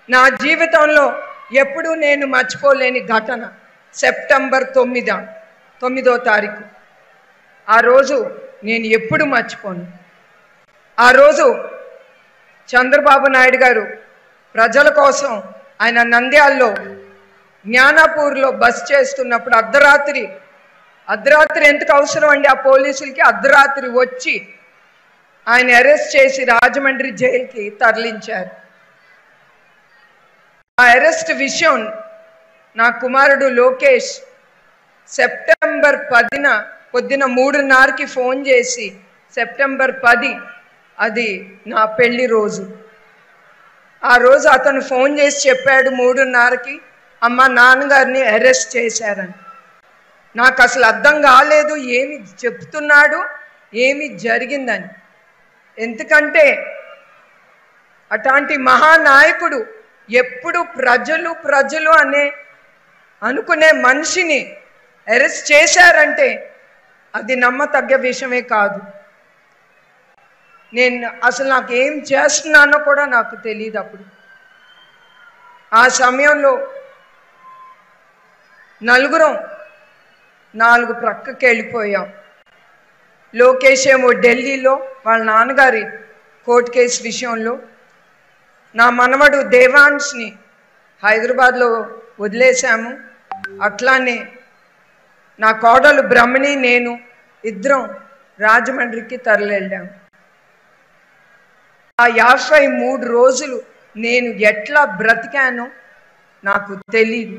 నా జీవితంలో ఎప్పుడూ నేను మర్చిపోలేని ఘటన సెప్టెంబర్ 9వ తారీఖు. ఆ రోజు నేను ఎప్పుడు మర్చిపోను. ఆ రోజు చంద్రబాబు నాయుడు గారు ప్రజల కోసం ఆయన నంద్యాలలో జ్ఞానాపూర్లో బస్ చేస్తున్నప్పుడు అర్ధరాత్రి ఎందుకు అవసరం అండి ఆ పోలీసులకి? అర్ధరాత్రి వచ్చి ఆయన అరెస్ట్ చేసి రాజమండ్రి జైలుకి తరలించారు. ఆ అరెస్ట్ విషయం నా కుమారుడు లోకేష్ సెప్టెంబర్ 10న పొద్దున 3:30కి ఫోన్ చేసి, సెప్టెంబర్ 10 అది నా పెళ్లి రోజు. ఆ రోజు అతను ఫోన్ చేసి చెప్పాడు 3:30కి, అమ్మ నాన్నగారిని అరెస్ట్ చేశారని. నాకు అసలు అర్థం కాలేదు ఏమి చెప్తున్నాడు, ఏమి జరిగిందని. ఎందుకంటే అట్లాంటి మహానాయకుడు ఎప్పుడు ప్రజలు అనుకునే మనిషిని అరెస్ట్ చేశారంటే అది నమ్మతగ్గ విషయమే కాదు. నేను అసలు నాకు ఏం చేస్తున్నానో కూడా నాకు తెలియదు. అప్పుడు ఆ సమయంలో నలుగురం 4 ప్రక్కకి వెళ్ళిపోయాం. లోకేష్ ఏమో ఢిల్లీలో వాళ్ళ నాన్నగారి కోర్టు కేసు విషయంలో, నా మనవడు దేవాన్స్ని హైదరాబాద్లో వదిలేశాము. అట్లానే నా కోడలు బ్రహ్మణి నేను ఇద్దరం రాజమండ్రికి తరలివెళ్ళాము. ఆ 53 రోజులు నేను ఎట్లా బ్రతికానో నాకు తెలియదు.